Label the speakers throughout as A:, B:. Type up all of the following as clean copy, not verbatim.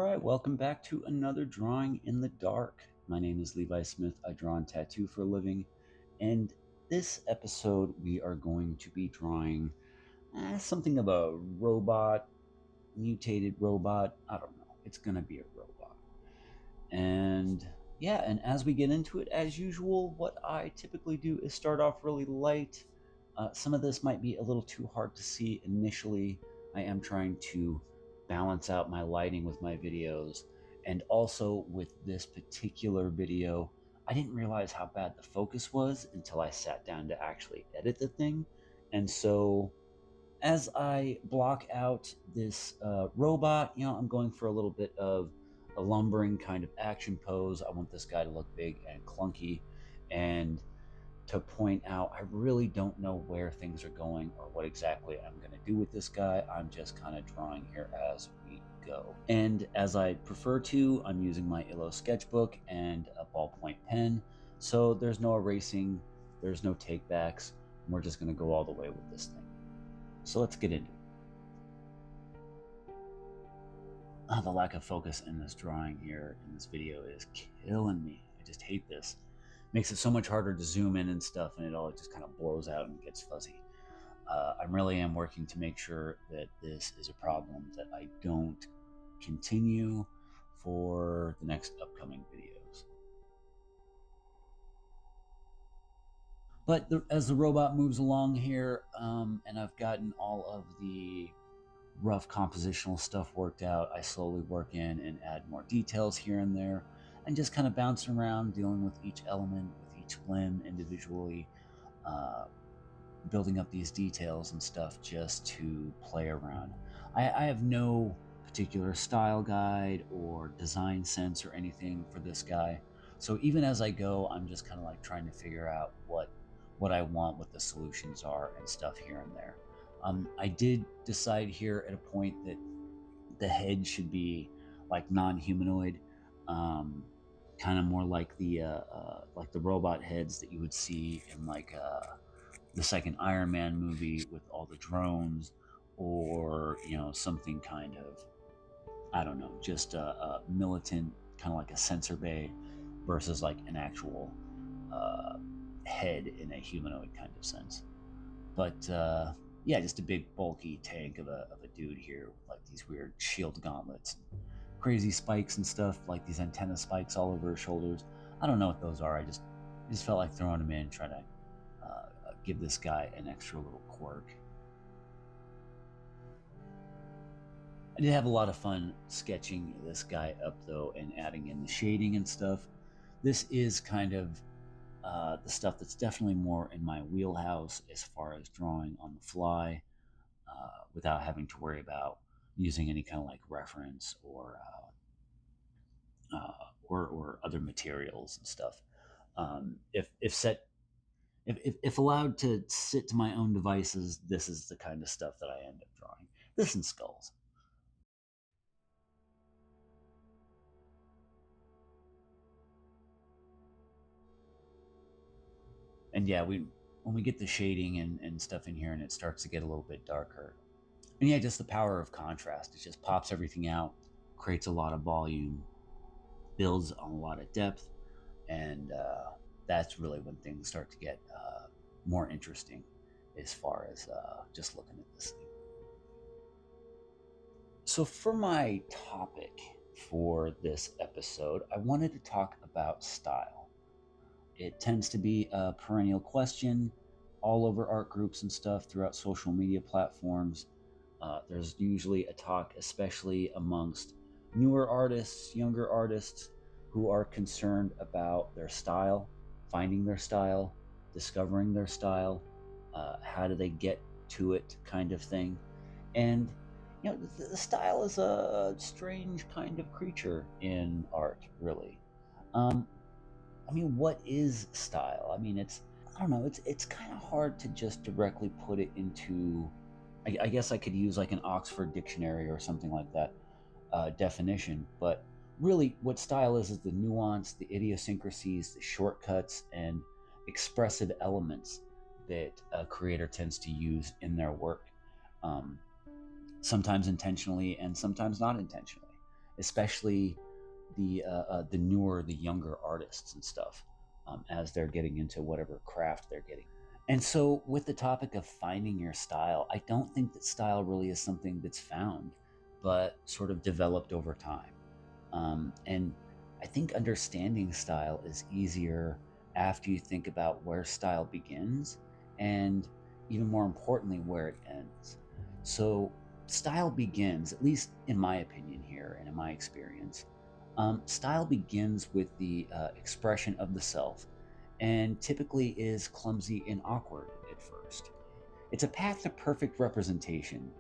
A: right, welcome back to another Drawing in the Dark. My name is Levi Smith. I draw and tattoo for a living, and this episode we are going to be drawing something of a robot, mutated robot. I don't know. It's going to be a robot. And yeah, and as we get into it, as usual, what I typically do is start off really light. Some of this might be a little too hard to see initially. I am trying to balance out my lighting with my videos, and also with this particular video, I didn't realize how bad the focus was until I sat down to actually edit the thing. And so as I block out this robot, I'm going for a little bit of a lumbering kind of action pose. I want this guy to look big and clunky, and to point out I really don't know where things are going or what exactly I'm going to do with this guy. I'm just kind of drawing here as we go. And as I prefer to, I'm using my Illo sketchbook and a ballpoint pen. So there's no erasing, there's no takebacks. We're just going to go all the way with this thing. So let's get into it. The lack of focus in this drawing here in this video is killing me. I just hate this. Makes it so much harder to zoom in and stuff, and it all just kind of blows out and gets fuzzy. I really am working to make sure that this is a problem that I don't continue for the next upcoming videos. But as the robot moves along here, and I've gotten all of the rough compositional stuff worked out, I slowly work in and add more details here and there, and just kind of bouncing around, dealing with each element, with each limb individually, building up these details and stuff just to play around. I have no particular style guide or design sense or anything for this guy. So even as I go, I'm just kind of like trying to figure out what I want, what the solutions are and stuff here and there. I did decide here at a point that the head should be like non-humanoid, kind of more like the robot heads that you would see in like the second Iron Man movie with all the drones, or something kind of, I don't know, just a militant, kind of like a sensor bay versus like an actual head in a humanoid kind of sense. But yeah, just a big bulky tank of a dude here with like these weird shield gauntlets, crazy spikes and stuff, like these antenna spikes all over his shoulders. I don't know what those are. I just felt like throwing them in, trying to give this guy an extra little quirk. I did have a lot of fun sketching this guy up though, and adding in the shading and stuff. This is kind of the stuff that's definitely more in my wheelhouse as far as drawing on the fly, without having to worry about using any kind of like reference or other materials and stuff. If allowed to sit to my own devices, this is the kind of stuff that I end up drawing. This and skulls. And yeah, when we get the shading and stuff in here and it starts to get a little bit darker. And yeah, just the power of contrast. It just pops everything out, creates a lot of volume, builds on a lot of depth, and that's really when things start to get more interesting as far as just looking at this thing. So for my topic for this episode, I wanted to talk about style. It tends to be a perennial question all over art groups and stuff throughout social media platforms. There's usually a talk, especially amongst newer artists, younger artists, who are concerned about their style, finding their style, discovering their style, how do they get to it, kind of thing. And the style is a strange kind of creature in art, really. I mean, what is style? I mean, I don't know, it's kind of hard to just directly put it into, I guess I could use like an Oxford dictionary or something like that definition, but really what style is the nuance, the idiosyncrasies, the shortcuts, and expressive elements that a creator tends to use in their work, sometimes intentionally and sometimes not intentionally. especially the newer, the younger artists and stuff, as they're getting into whatever craft they're getting. And so, with the topic of finding your style, I don't think that style really is something that's found, but sort of developed over time. And I think understanding style is easier after you think about where style begins and, even more importantly, where it ends. So, style begins, at least in my opinion here and in my experience, style begins with the expression of the self and typically is clumsy and awkward at first. It's a path to perfect representation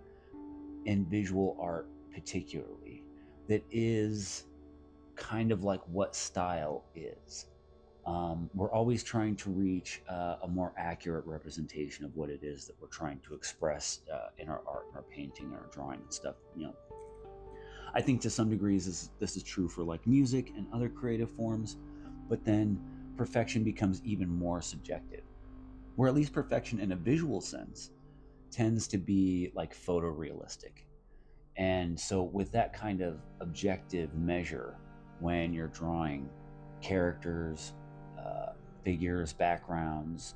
A: in visual art, particularly, that is kind of like what style is. We're always trying to reach a more accurate representation of what it is that we're trying to express in our art, in our painting, our drawing and stuff. I think to some degrees this is true for like music and other creative forms, but then perfection becomes even more subjective. Where at least perfection in a visual sense tends to be like photorealistic. And so, with that kind of objective measure, when you're drawing characters, figures, backgrounds,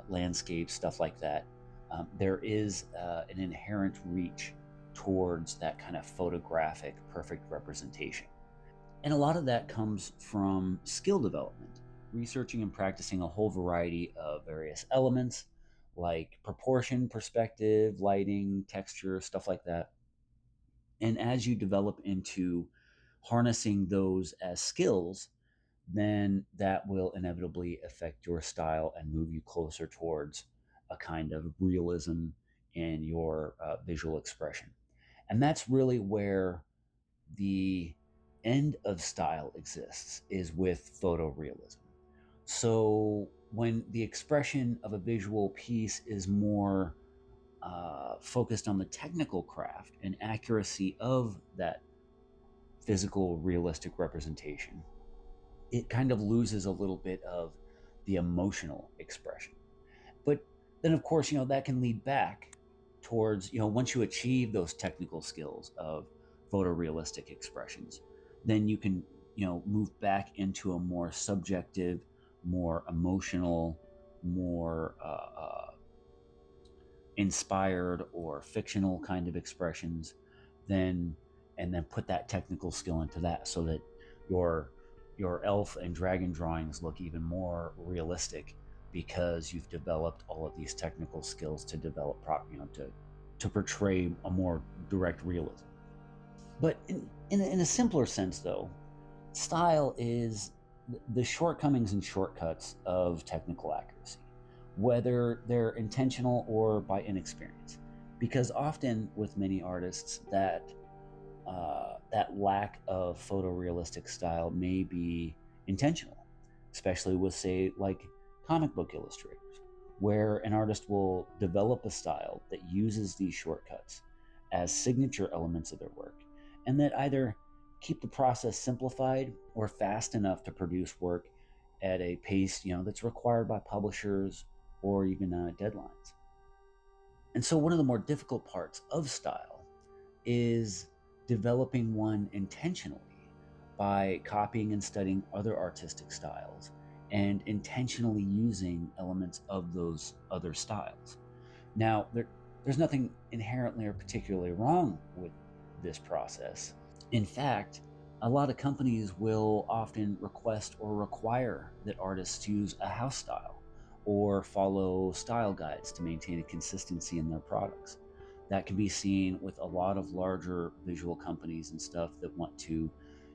A: landscapes, stuff like that, there is an inherent reach towards that kind of photographic, perfect representation. And a lot of that comes from skill development, researching and practicing a whole variety of various elements like proportion, perspective, lighting, texture, stuff like that. And as you develop into harnessing those as skills, then that will inevitably affect your style and move you closer towards a kind of realism in your visual expression. And that's really where the end of style exists, is with photorealism. So when the expression of a visual piece is more focused on the technical craft and accuracy of that physical, realistic representation, it kind of loses a little bit of the emotional expression. But then, of course, that can lead back towards, once you achieve those technical skills of photorealistic expressions, then you can, move back into a more subjective, more emotional, more inspired or fictional kind of expressions, then and then put that technical skill into that, so that your elf and dragon drawings look even more realistic, because you've developed all of these technical skills to develop to portray a more direct realism. But in a simpler sense, though, style is the shortcomings and shortcuts of technical accuracy, whether they're intentional or by inexperience. Because often with many artists, that lack of photorealistic style may be intentional, especially with, say, like comic book illustrators, where an artist will develop a style that uses these shortcuts as signature elements of their work, and that either keep the process simplified or fast enough to produce work at a pace that's required by publishers or even deadlines. And so one of the more difficult parts of style is developing one intentionally by copying and studying other artistic styles and intentionally using elements of those other styles. Now, there's nothing inherently or particularly wrong with this process. In fact, a lot of companies will often request or require that artists use a house style or follow style guides to maintain a consistency in their products. That can be seen with a lot of larger visual companies and stuff that want to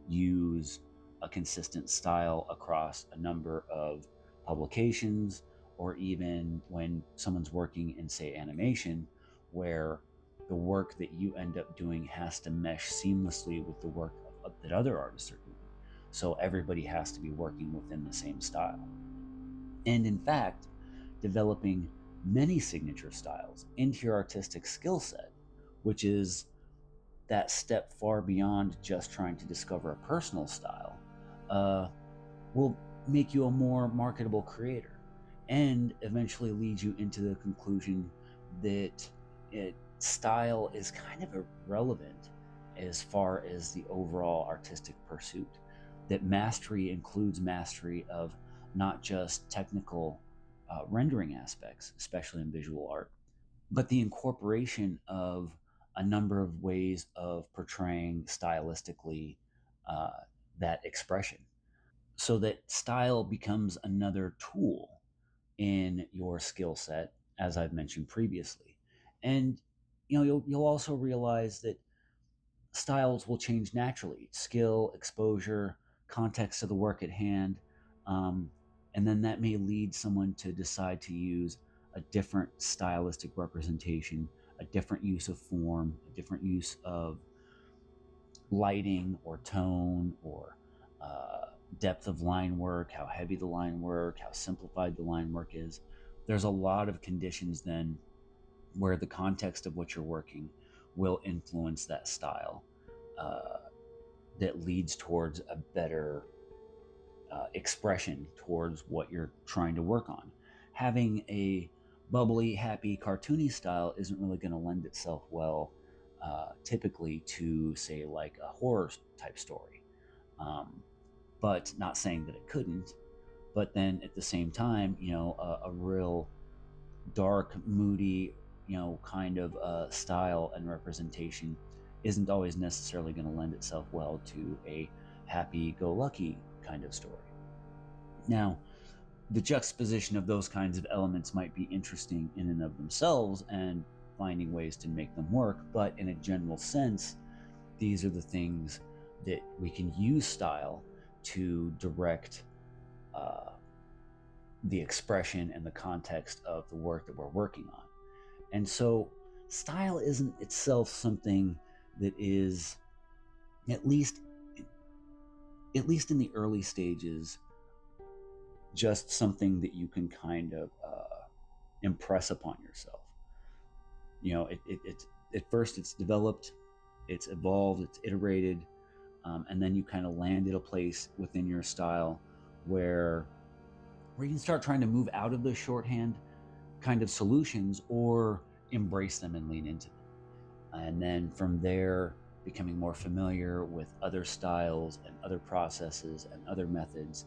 A: use a consistent style across a number of publications, or even when someone's working in, say, animation, where the work that you end up doing has to mesh seamlessly with the work that other artists are doing. So everybody has to be working within the same style. And in fact, developing many signature styles into your artistic skill set, which is that step far beyond just trying to discover a personal style, will make you a more marketable creator, and eventually lead you into the conclusion that style is kind of irrelevant as far as the overall artistic pursuit. That mastery includes mastery of not just technical rendering aspects, especially in visual art, but the incorporation of a number of ways of portraying stylistically uh, that expression, so that style becomes another tool in your skill set, as I've mentioned previously. And you'll also realize that styles will change naturally: skill, exposure, context of the work at hand. Um, and then that may lead someone to decide to use a different stylistic representation, a different use of form, a different use of lighting or tone or depth of line work, how heavy the line work, how simplified the line work is. There's a lot of conditions then where the context of what you're working will influence that style, uh, that leads towards a better expression towards what you're trying to work on. Having a bubbly, happy, cartoony style isn't really going to lend itself well, typically, to, say, like a horror type story. Um, but not saying that it couldn't. But then at the same time, a real dark, moody, kind of style and representation isn't always necessarily going to lend itself well to a happy-go-lucky kind of story. Now, the juxtaposition of those kinds of elements might be interesting in and of themselves, and finding ways to make them work, but in a general sense, these are the things that we can use style to direct uh, the expression and the context of the work that we're working on. And so, style isn't itself something that is, at least at least in the early stages, just something that you can kind of impress upon yourself. At first it's developed, it's evolved, it's iterated, and then you kind of land at a place within your style where you can start trying to move out of the shorthand kind of solutions, or embrace them and lean into them. And then from there, becoming more familiar with other styles and other processes and other methods,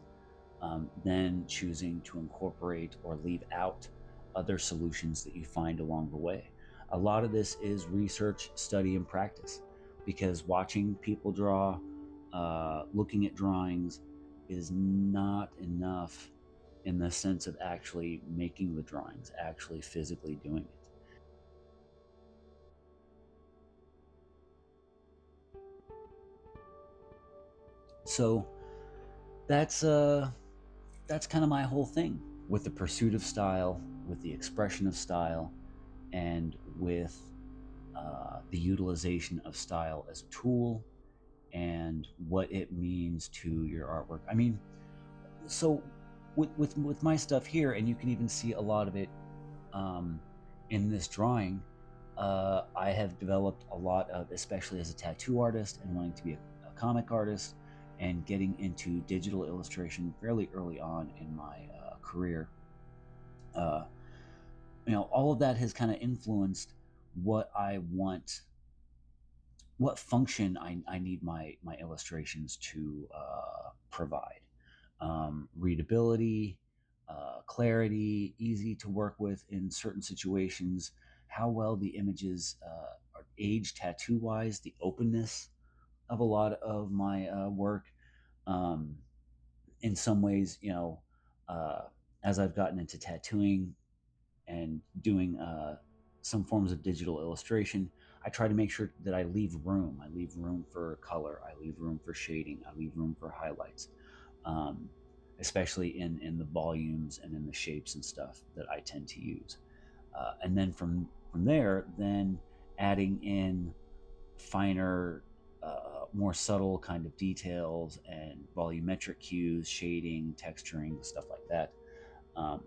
A: then choosing to incorporate or leave out other solutions that you find along the way. A lot of this is research, study, and practice, because watching people draw, looking at drawings, is not enough in the sense of actually making the drawings, actually physically doing it. So that's that's kind of my whole thing with the pursuit of style, with the expression of style, and with the utilization of style as a tool, and what it means to your artwork. I mean, so with my stuff here, and you can even see a lot of it um, in this drawing. I have developed a lot of, especially as a tattoo artist and wanting to be a comic artist, and getting into digital illustration fairly early on in my career. Uh, all of that has kind of influenced what I want, what function I need my illustrations to provide. Readability, clarity, easy to work with in certain situations, how well the images are aged tattoo wise, the openness of a lot of my work. Um, in some ways, uh, as I've gotten into tattooing and doing some forms of digital illustration, I try to make sure that I leave room. I leave room for color. I leave room for shading. I leave room for highlights, um, especially in the volumes and in the shapes and stuff that I tend to use. And then from there, then adding in finer, more subtle kind of details and volumetric cues, shading, texturing, stuff like that. Um,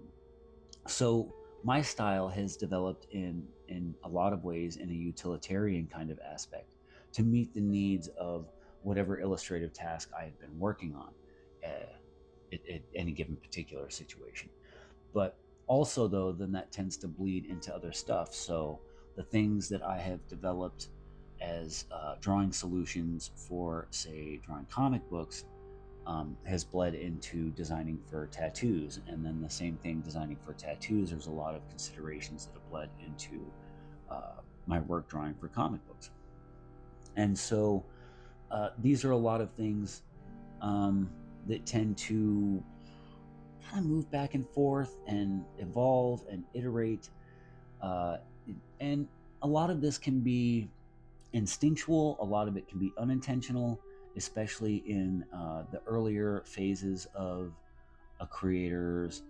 A: so my style has developed in a lot of ways in a utilitarian kind of aspect, to meet the needs of whatever illustrative task I have been working on at any given particular situation. But also, though, then that tends to bleed into other stuff. So the things that I have developed as drawing solutions for, say, drawing comic books, has bled into designing for tattoos. And then the same thing, designing for tattoos, there's a lot of considerations that have bled into my work drawing for comic books. And so these are a lot of things that tend to kind of move back and forth and evolve and iterate. Uh, and a lot of this can be instinctual, a lot of it can be unintentional, especially in the earlier phases of a creator's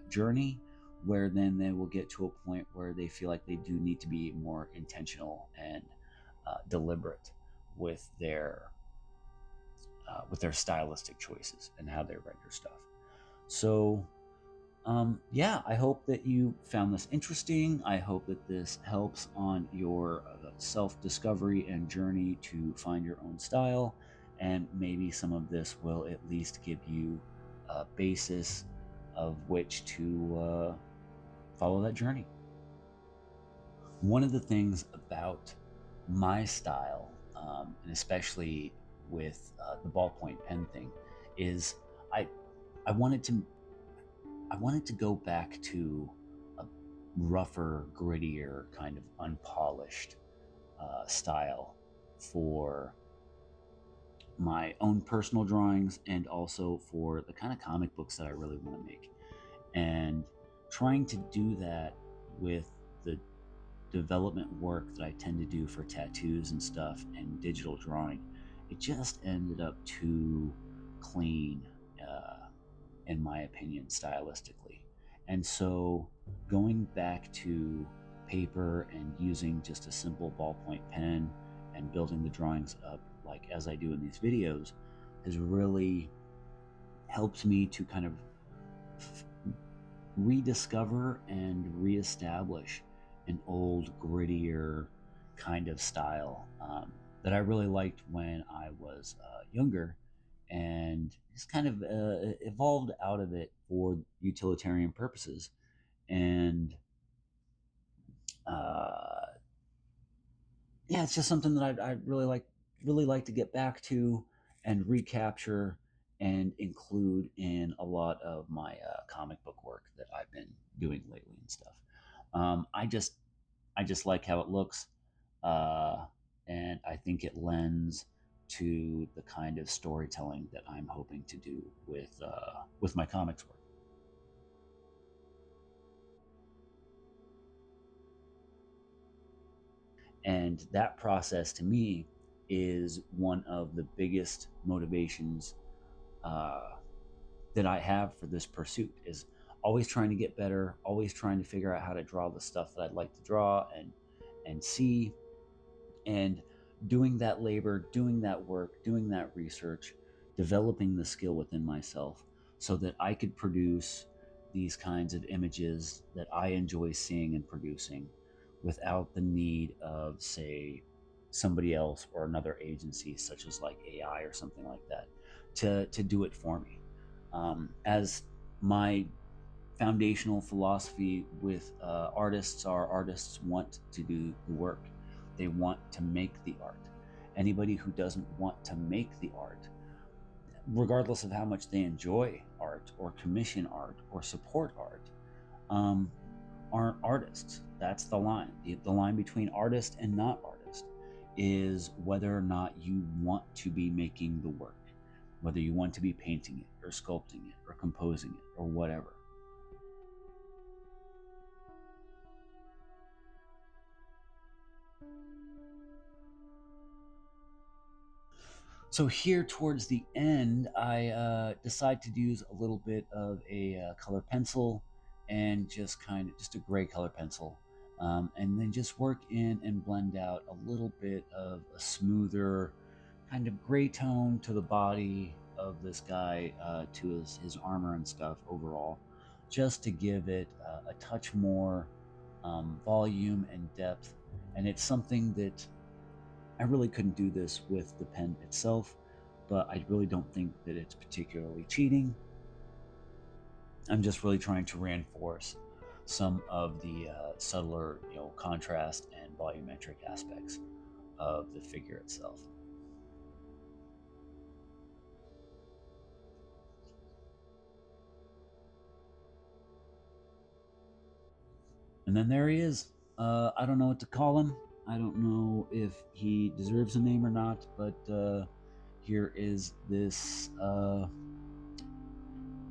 A: journey, where then they will get to a point where they feel like they do need to be more intentional and deliberate with their stylistic choices and how they render stuff. So yeah, I hope that you found this interesting. I hope that this helps on your self-discovery and journey to find your own style, and maybe some of this will at least give you a basis of which to follow that journey. One of the things about my style, and especially with the ballpoint pen thing, is I I wanted to I wanted to go back to a rougher, grittier, kind of unpolished style for my own personal drawings, and also for the kind of comic books that I really want to make. And trying to do that with the development work that I tend to do for tattoos and stuff and digital drawing, it just ended up too clean, in my opinion, stylistically. And so going back to paper and using just a simple ballpoint pen and building the drawings up like as I do in these videos has really helped me to kind of rediscover and reestablish an old, grittier kind of style that I really liked when I was younger, and just kind of evolved out of it for utilitarian purposes. And uh, yeah, it's just something that I really like to get back to and recapture and include in a lot of my comic book work that I've been doing lately and stuff. I just like how it looks, uh, and I think it lends to the kind of storytelling that I'm hoping to do with my comics work. And that process to me is one of the biggest motivations uh, that I have for this pursuit, is always trying to get better, always trying to figure out how to draw the stuff that I'd like to draw and see, and doing that labor, doing that work, doing that research, developing the skill within myself so that I could produce these kinds of images that I enjoy seeing and producing without the need of, say, somebody else or another agency, such as like AI or something like that, to do it for me. As my foundational philosophy with artists want to do the work, they want to make the art. Anybody who doesn't want to make the art, regardless of how much they enjoy art or commission art or support art, um, aren't artists. That's the line. The line between artist and not artist is whether or not you want to be making the work, whether you want to be painting it or sculpting it or composing it or whatever. So here towards the end, I decide to use a little bit of a color pencil, and just a gray color pencil, and then just work in and blend out a little bit of a smoother kind of gray tone to the body of this guy, to his armor and stuff overall, just to give it a touch more volume and depth. And it's something that I really couldn't do this with the pen itself, but I really don't think that it's particularly cheating. I'm just really trying to reinforce some of the subtler, contrast and volumetric aspects of the figure itself. And then there he is. I don't know what to call him. I don't know if he deserves a name or not, but here is this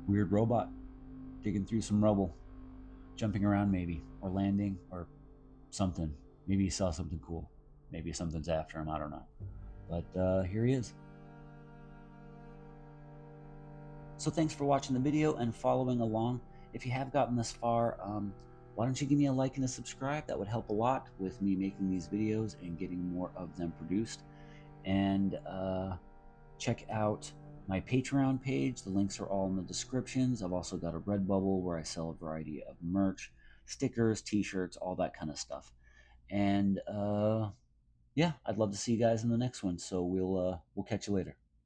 A: weird robot digging through some rubble, jumping around maybe, or landing, or something. Maybe he saw something cool. Maybe something's after him. I don't know. But here he is. So thanks for watching the video and following along. If you have gotten this far, why don't you give me a like and a subscribe? That would help a lot with me making these videos and getting more of them produced. And check out my Patreon page. The links are all in the descriptions. I've also got a Redbubble where I sell a variety of merch, stickers, t-shirts, all that kind of stuff. And yeah, I'd love to see you guys in the next one. So we'll catch you later.